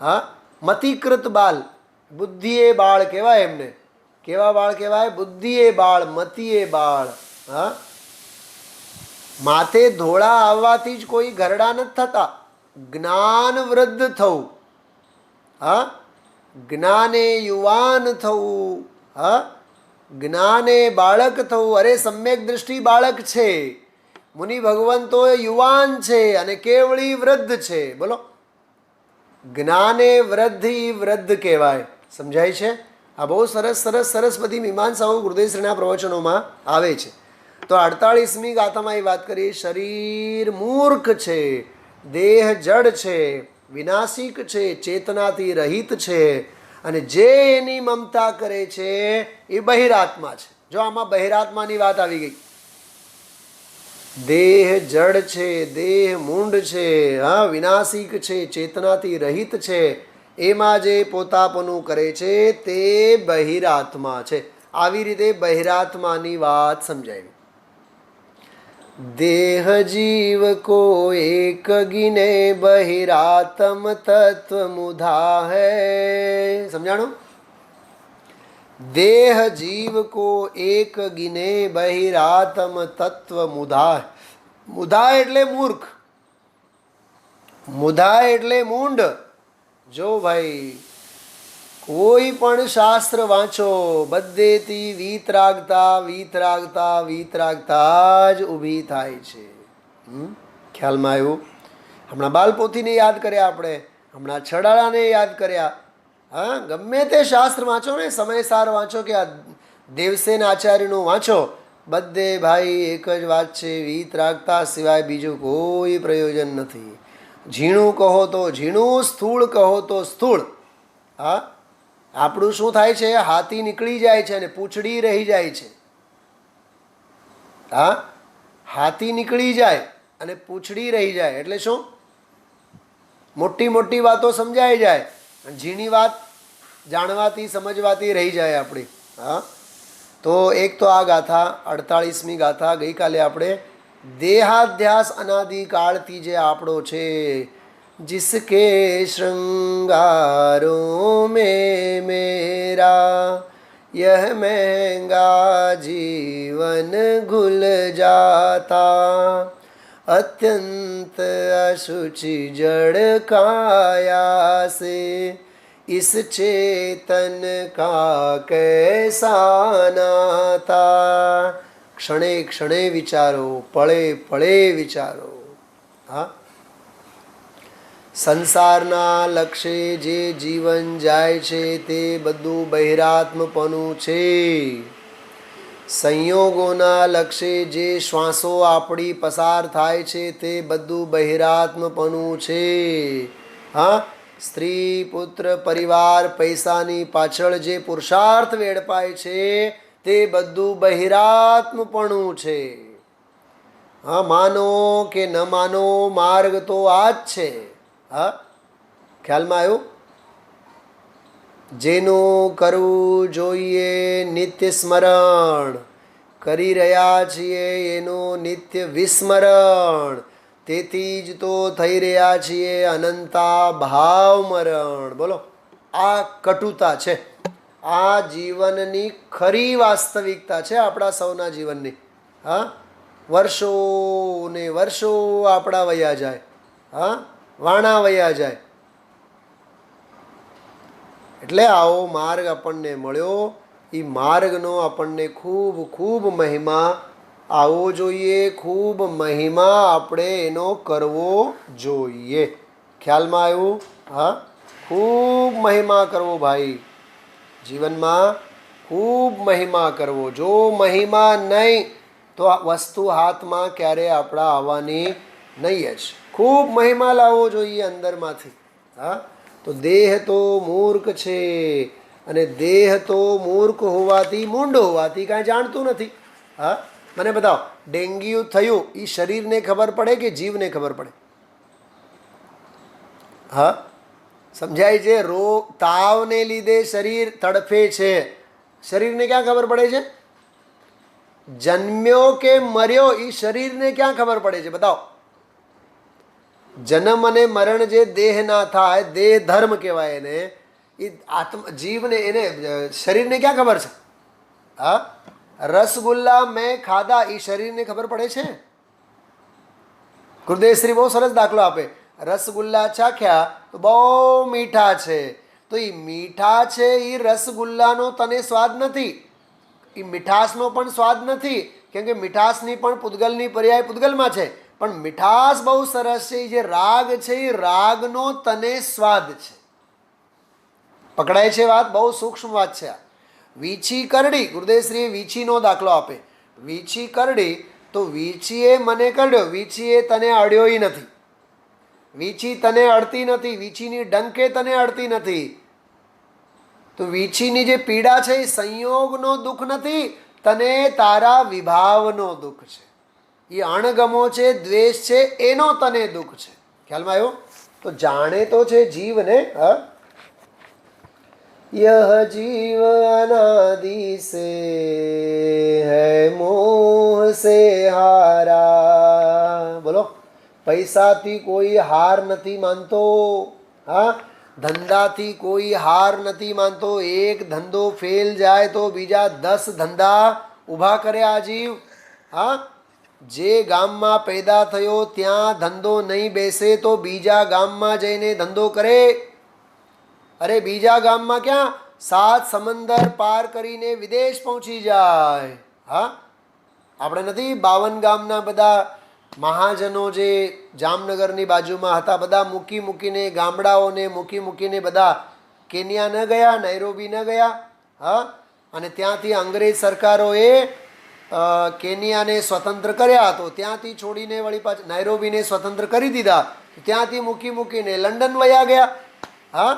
હા, મતિકૃત બાલ, બુદ્ધિ એ બાળ કહેવાય એમને. કેવા બાળ કહેવાય? બુદ્ધિ એ બાળ, મતિ એ બાળ. હા, માથે ધોળા આવવાથી જ કોઈ ઘરડા નથી થતા. જ્ઞાન વૃદ્ધ થવું, હા, જ્ઞાને યુવાન થવું, હા, જ્ઞાને બાળક થવું. અરે સમ્યક દૃષ્ટિ બાળક છે, મુનિ ભગવંતો યુવાન છે અને કેવળી વૃદ્ધ છે. બોલો, જ્ઞાને વૃદ્ધિ વૃદ્ધ કહેવાય. સમજાય છે? આ બહુ સરસ સરસ સરસ બધી મીમાંસાઓ ગુરુદેવશ્રીના પ્રવચનોમાં આવે છે. તો 48મી ગાથામાં એ વાત કરી, શરીર મૂર્ખ છે, દેહ જડ છે, વિનાશિક છે, ચેતનાથી રહિત છે, અને જે એની મમતા કરે છે એ બહિરાત્મા છે. જો આમાં બહિરાત્માની વાત આવી ગઈ. દેહ જડ છે, દેહ મૂંડ છે, હા, વિનાશિક છે, ચેતનાથી રહિત છે, એમાં જે પોતાપનું કરે છે તે બહિરાત્મા છે. આવી રીતે બહિરાત્માની વાત સમજાવી. देह जीव को एक गिने बहिरात्म तत्व मुधा है. समझाणું? देह जीव को एक गिने बहिरात्म तत्व मुधा. मुधा એટલે મૂર્ખ, મુધા એટલે મૂંડ. જો ભાઈ, કોઈ પણ શાસ્ત્ર વાંચો, બધેથી વીતરાગતા વીતરાગતા વીતરાગતા જ ઊભી થાય છે. ખ્યાલમાં આવ્યું? હમણાં બાલપોથીને યાદ કર્યા આપણે, હમણાં છડાળાને યાદ કર્યા. હા, ગમે તે શાસ્ત્ર વાંચો ને, સમયસાર વાંચો કે આ દેવસેન આચાર્યનું વાંચો, બધે ભાઈ એક જ વાત છે, વીતરાગતા સિવાય બીજું કોઈ પ્રયોજન નથી. ઝીણું કહો તો ઝીણું, સ્થૂળ કહો તો સ્થૂળ. હા, આપણું શું થાય છે? હાથી નીકળી જાય છે અને પૂંછડી રહી જાય છે. હા, હાથી નીકળી જાય અને પૂંછડી રહી જાય એટલે શું? મોટી મોટી વાતો સમજાઈ જાય, ઝીણી વાત જાણવાથી સમજવાથી રહી જાય આપણી. હા, તો એક તો આ ગાથા 48મી ગાથા. ગઈકાલે આપણે દેહાધ્યાસ અનાદિકાળથી જે આપણો છે, जिसके श्रृंगारों में मेरा यह महंगा जीवन घुल जाता, अत्यंत अशुचि जड़ काया से इस चेतन का कैसा नाता. क्षणे क्षणे विचारो, पळे पळे विचारो. હા, સંસારના લક્ષ્યે જે જીવન જાય છે તે બધું બહિરાત્મપણું છે. સંયોગોના લક્ષ્યે જે શ્વાસો આપણી પસાર થાય છે તે બધું બહિરાત્મપણું છે. હા, સ્ત્રી પુત્ર પરિવાર પૈસાની પાછળ જે પુરુષાર્થ વેડપાય છે તે બધું બહિરાત્મપણું છે. હા, માનો કે ન માનો, માર્ગ તો આ જ છે. હા, ખ્યાલમાં આવ્યું? જેનું કરવું જોઈએ નિત્ય સ્મરણ, કરી રહ્યા છીએ એનું નિત્ય વિસ્મરણ, તેથી જ તો થઈ રહ્યા છીએ અનંતા ભાવ મરણ. બોલો, આ કટુતા છે, આ જીવનની ખરી વાસ્તવિકતા છે, આપણા સૌના જીવનની. હા, વર્ષો ને વર્ષો આપણા વયા જાય, હા, વાણા વયા જાય. એટલે આવો માર્ગ આપણને મળ્યો, એ માર્ગનો આપણને ખૂબ ખૂબ મહિમા આવવો જોઈએ, ખૂબ મહિમા આપણે એનો કરવો જોઈએ. ખ્યાલમાં આવ્યું? હા, ખૂબ મહિમા કરવો ભાઈ, જીવનમાં ખૂબ મહિમા કરવો. જો મહિમા નહીં તો આ વસ્તુ હાથમાં ક્યારે આપણા આવવાની નહીં જ. ખૂબ મહિમા લાવવો જોઈએ અંદરમાંથી. હા, તો દેહ તો મૂર્ખ છે, અને દેહ તો મૂર્ખ હોવાથી, મૂંડ હોવાથી કાંઈ જાણતું નથી. હા, મને બતાવો, ડેન્ગ્યુ થયું એ શરીરને ખબર પડે કે જીવને ખબર પડે? હા, સમજાય છે? રોગ તાવને લીધે શરીર તડફે છે, શરીરને ક્યાં ખબર પડે છે? જન્મ્યો કે મર્યો એ શરીરને ક્યાં ખબર પડે છે? બતાવો. જન્મ અને મરણ જે દેહના થાય, દેહ ધર્મ કહેવાય એને, એ જીવને એને શરીરને ક્યાં ખબર છે? હા, રસગુલ્લા મેં ખાધા એ શરીરને ખબર પડે છે? ગુરુદેવશ્રી બહુ સરસ દાખલો આપે. રસગુલ્લા ચાખ્યા તો બહુ મીઠા છે, તો એ મીઠા છે એ રસગુલ્લાનો તને સ્વાદ નથી, એ મીઠાશનો પણ સ્વાદ નથી, કેમ કે મીઠાશની પણ પૂતગલની પર્યાય પૂતગલમાં છે, પણ મીઠાશ બહુ સરસ છે. એ જે રાગ છે એ રાગનો તને સ્વાદ છે. પકડાય છે વાત? બહુ સૂક્ષ્મ વાત છે આ. વીછી કરડી, ગુરુદેવશ્રીએ વીછીનો દાખલો આપે. વીછી કરડી તો વીછીએ મને કરડ્યો, વીછીએ તને અડ્યોય નથી, વીછી તને અડતી નથી, વીછીની ડંકે તને અડતી નથી. તો વીછીની જે પીડા છે એ સંયોગનો દુઃખ નથી, તને તારા વિભાવનો દુઃખ છે. એ અણગમો છે, દ્વેષ છે, એનો તને દુઃખ છે. ખ્યાલમાં આવ્યો? તો જાણે તો છે જીવને. હા, यह जीव अनादि से है मोह से हारा. बोलो, પૈસાથી કોઈ હાર નથી માનતો. હા, ધંધાથી કોઈ હાર નથી માનતો. એક ધંધો ફેલ જાય તો બીજા 10 ધંધા ઊભા કરે આ જીવ. હા, જે ગામમાં પેદા થયો ત્યાં ધંધો નહીં બેસે તો બીજા ગામમાં જઈને ધંધો કરે. અરે બીજા ગામમાં ક્યાં, 7 સમંદર પાર કરીને વિદેશ પહોંચી જાય. હા, આપણે નથી 52 ગામના બધા મહાજનો જે જામનગરની બાજુમાં હતા, બધા મૂકી મૂકીને, ગામડાઓને મૂકી મૂકીને બધા કેન્યા ન ગયા, નૈરોબી ન ગયા. હા, અને ત્યાંથી અંગ્રેજ સરકારોએ કેન્યાને સ્વતંત્ર કર્યા, તો ત્યાંથી છોડીને વળી પાછા નૈરોબીને સ્વતંત્ર કરી દીધા, ત્યાંથી મૂકી મૂકીને લંડન વયા ગયા. હા,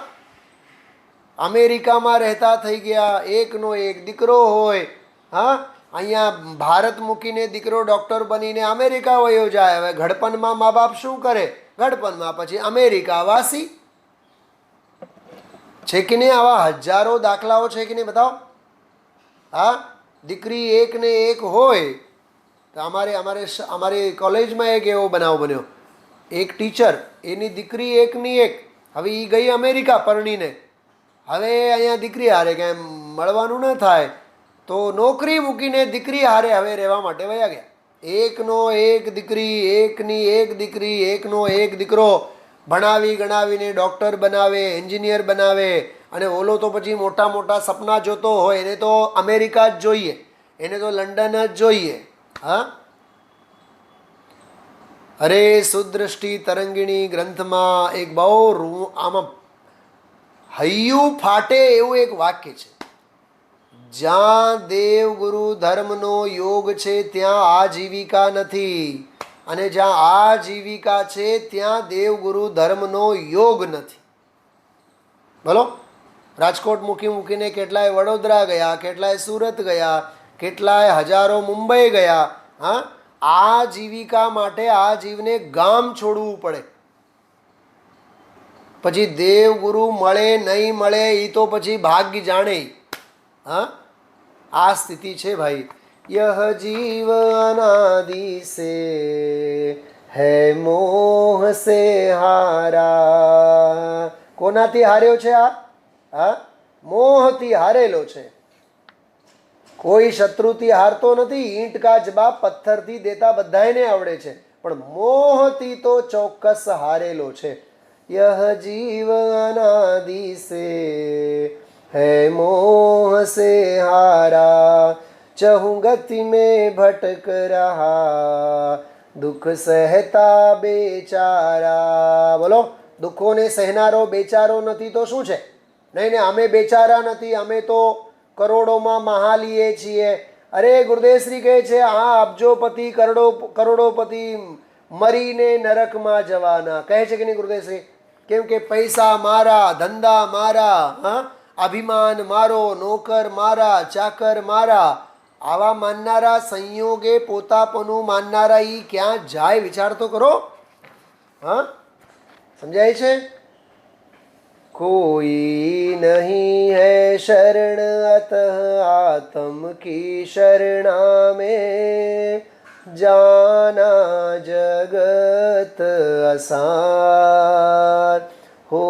અમેરિકામાં રહેતા થઈ ગયા, એકનો એક દીકરો હોય. હા, અહીંયા ભારત મૂકીને દીકરો ડૉક્ટર બનીને અમેરિકા વયો જાય. હવે ઘડપણમાં મા બાપ શું કરે? ઘડપણમાં પછી અમેરિકા વાસી. છે કે નહીં? આવા હજારો દાખલાઓ છે કે નહીં? બતાવો. હા, દીકરી એક ને એક હોય તો અમારી કોલેજમાં એક એવો બનાવ બન્યો. એક ટીચર, એની દીકરી એકની એક. હવે એ ગઈ અમેરિકા પરણીને, હવે અહીંયા દીકરી હારે ક્યાંય મળવાનું ન થાય, તો નોકરી મૂકીને દીકરી હારે હવે રહેવા માટે વયા ગયા. એકનો એક દીકરી, એકની એક દીકરી, એકનો એક દીકરો, ભણાવી ગણાવીને ડૉક્ટર બનાવે, એન્જિનિયર બનાવે. અને ઓલો તો પછી મોટા મોટા સપના જોતો હોય, એને તો અમેરિકા જ જોઈએ, એને તો લંડન જ જોઈએ. હા, અરે સુદ્રષ્ટિ તરંગિણી ગ્રંથમાં એક બહુ આમાં હૈયું ફાટે એવું એક વાક્ય છે. જ્યાં દેવગુરુ ધર્મનો યોગ છે ત્યાં આજીવિકા નથી, અને જ્યાં આજીવિકા છે ત્યાં દેવગુરુ ધર્મનો યોગ નથી. બોલો, રાજકોટ મૂકી મૂકીને કેટલાય વડોદરા ગયા, કેટલાય સુરત ગયા, કેટલાય હજારો મુંબઈ ગયા. હા, આજીવિકા માટે આ જીવને ગામ છોડવું પડે. પછી દેવગુરુ મળે નહીં મળે એ તો પછી ભાગ્ય જાણે. હા, આ સ્થિતિ છે ભાઈ. યહ જીવ અનાદિ સે હૈ મોહ સે હારા. કોનાથી હાર્યો છે આ? હા, મોહથી હારેલો છે. કોઈ શત્રુથી હારતો નથી. ઈંટ કા જવાબ પથ્થરથી દેતા બધાને આવડે છે, પણ મોહથી તો ચોક્કસ હારેલો છે. यह जीव अनादि से है मोह से हारा, चहु गति में भटक रहा, दुख सहता बेचारा. બોલો, દુઃખોને સહેનારો બેચારો નથી તો શું છે? નહીં ને, અમે બેચારા નથી, અમે તો કરોડોમાં મહાલીએ છીએ. અરે ગુરુદેવશ્રી કહે છે આ અબજોપતિ કરોડોપતિ મરીને નરકમાં જવાના. કહે છે કે નહીં ગુરુદેવશ્રી? કેમ કે પૈસા મારા, ધંધા મારા, હા, અભિમાન મારો, નોકર મારા, ચાકર મારા. આવા માનનારા, સંયોગે પોતાપણું માનનારા એ ક્યાં જાય વિચાર તો કરો. હા, સમજાય છે? कोई नहीं है शरण अतः आत्म की शरणा में जाना जगत असार हो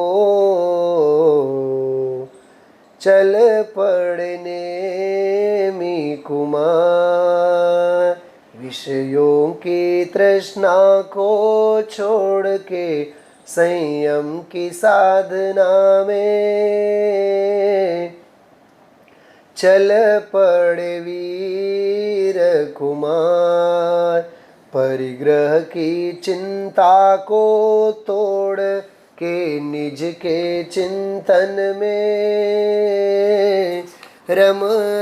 चल पड़ने मी कुमार विषयों की तृष्णा को छोड़ के संयम की साधना में चल पड़े वीर कुमार परिग्रह की चिंता को तोड़ के निज के चिंतन में रम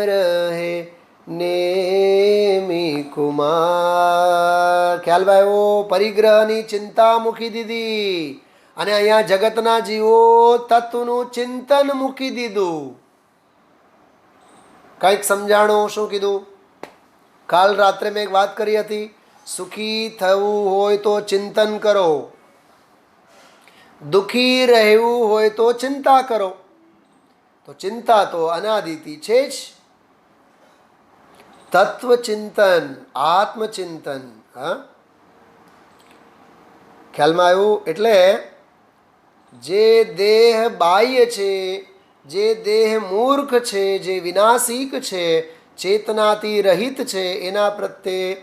रहे नेमी कुमार ખ્યાલ આવ્યો પરિગ્રહની ચિંતા મૂકી દીધી અને અહીંયા જગતના જીવો તત્વનું ચિંતન મૂકી દીધું કંઈક સમજાણો શું કીધું કાલ રાત્રે મેં એક વાત કરી હતી સુખી થવું હોય તો ચિંતન કરો દુઃખી રહેવું હોય તો ચિંતા કરો તો ચિંતા તો અનાદિથી છે જ તત્વચિંતન આત્મચિંતન હા ખ્યાલમાં આવ્યું એટલે જે દેહ બાહ્ય છે જે દેહ મૂર્ખ છે જે વિનાશિક છે ચેતનાથી રહિત છે એના પ્રત્યે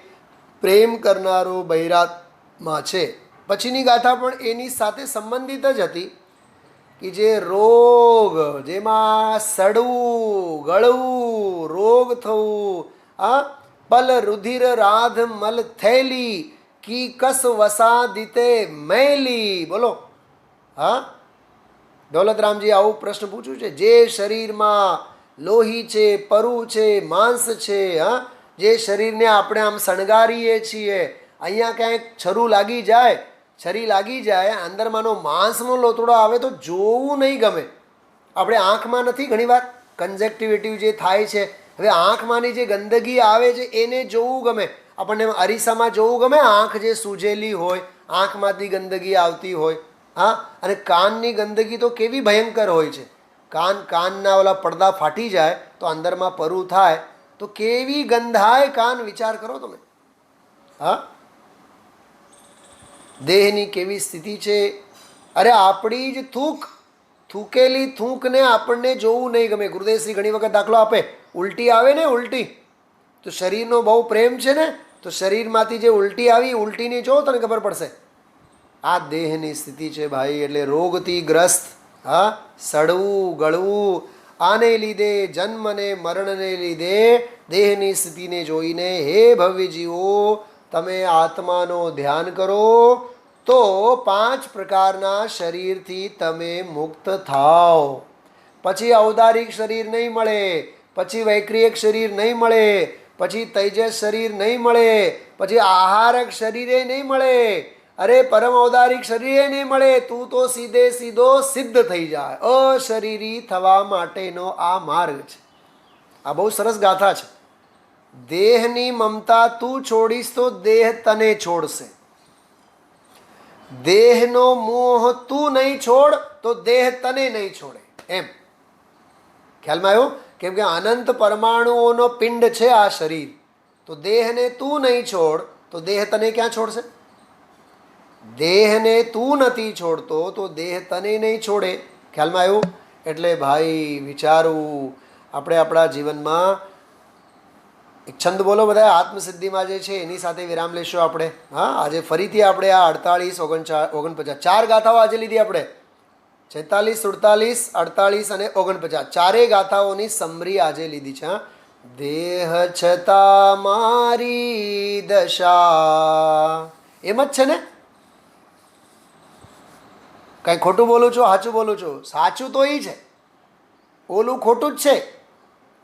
પ્રેમ કરનારો બૈરાગમાં છે પછીની ગાથા પણ એની સાથે સંબંધિત જ હતી કે જે રોગ જેમાં સડવું ગળવું રોગ થવું આ પલ રુધિર રાધ મલ થેલી કી કસ વસા દીતે મેલી બોલો હા દૌલતરામજી આવું પ્રશ્ન પૂછ્યું છે જે શરીરમાં લોહી છે પરુ છે માંસ છે હા જે શરીરને આપણે આમ શણગારીએ છીએ અહીંયા ક્યાંક છરું લાગી જાય છરી લાગી જાય અંદરમાંનો માંસનો લોતડો આવે તો જોવું નહીં ગમે આપણે આંખમાં નથી ઘણીવાર કન્જેક્ટિવિટી જે થાય છે હવે આંખમાંની જે ગંદગી આવે છે એને જોવું ગમે આપણને અરીસામાં જોવું ગમે આંખ જે સૂજેલી હોય આંખમાંથી ગંદગી આવતી હોય હા અને કાનની ગંદગી તો કેવી ભયંકર હોય છે કાનના ઓલા પડદા ફાટી જાય તો અંદરમાં પરુ થાય તો કેવી ગંધાય કાન વિચાર કરો તમે હા દેહની કેવી સ્થિતિ છે અરે આપણી જ થૂકેલી થૂંકને આપણને જોવું નહીં ગમે ગુરુદેવશ્રી ઘણી વખત દાખલો આપે ઉલટી આવે ને ઉલટી તો શરીરનો બહુ પ્રેમ છે ને તો શરીરમાંથી જે ઉલટી આવી ઉલટીની જો તને ખબર પડશે આ દેહની સ્થિતિ છે ભાઈ એટલે રોગથી ગ્રસ્ત હા સડવું ગળવું આને લીધે જન્મને મરણને લીધે દેહની સ્થિતિને જોઈને હે ભવ્ય જીવો તમે આત્માનો ધ્યાન કરો તો 5 પ્રકારના શરીરથી તમે મુક્ત થાઓ પછી ઔદારિક શરીર નહીં મળે પછી વૈક્રિયક શરીર નહીં મળે પછી તૈજસ શરીર નહીં મળે પછી આહારક શરીરે નહીં મળે અરે પરમ ઔદારિક શરીરે નહીં મળે તું તો સીધો સિદ્ધ થઈ જાય અશરીરી થવા માટેનો આ માર્ગ છે આ બહુ સરસ ગાથા છે દેહની મમતા તું છોડીશ તો દેહ તને છોડશે દેહનો મોહ તું નહીં છોડ તો દેહ તને નહીં છોડે એમ ખ્યાલમાં આવ્યું કેમ કે અનંત પરમાણુઓનો પિંડ છે આ શરીર તો દેહને તું નહીં છોડ તો દેહ તને ક્યાં છોડશે દેહને તું નથી છોડતો તો દેહ તને નહીં છોડે ખ્યાલમાં આવ્યું એટલે ભાઈ વિચારવું આપણે આપણા જીવનમાં એક છંદ બોલો બધા આત્મસિદ્ધિમાં જે છે એની સાથે વિરામ લેશું આપણે હા આજે ફરીથી આપણે આ 48 49 4 ગાથાઓ આજે લીધી આપણે 46 47 48 અને 49 ચારેય ગાથાઓની સમરી આજે લીધી છે દેહ છતાં મારી દશા એમ જ છે ને કંઈ ખોટું બોલું છું સાચું બોલું છું સાચું તો એ છે ઓલું ખોટું જ છે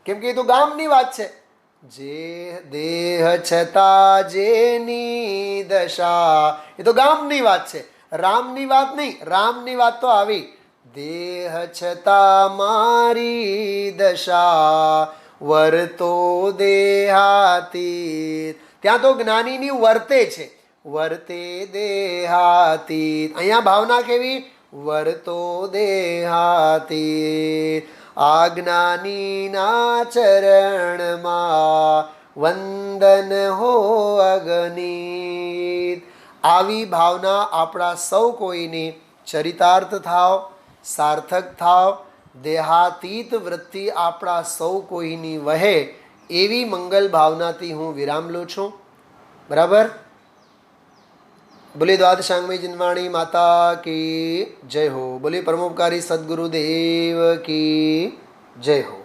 કેમ કે એ તો ગામની વાત છે જે દેહ છતાં જેની દશા એ તો ગામની વાત છે રામની વાત નહીં રામની વાત તો આવી દેહ છતાં મારી દશા વર્તો દેહાતીત ત્યાં તો જ્ઞાનીની વર્તે છે વર્તે દેહાતીત અહીંયા ભાવના કેવી વર્તો દેહાતી આજ્ઞાનીના ચરણમાં વંદન હો અગણિત. આવી ભાવના આપણા સૌ કોઈની ચરિતાર્થ થાવ, સાર્થક થાવ, દેહાતીત વૃત્તિ આપણા સૌ કોઈની વહે એવી મંગલ ભાવનાથી હું વિરામ લઉં છું. બરાબર. બોલી દ્વાદશાંગમય જિનવાણી માતા કી જય હો. બોલી પરમોપકારી સદગુરુદેવ કી જય હો.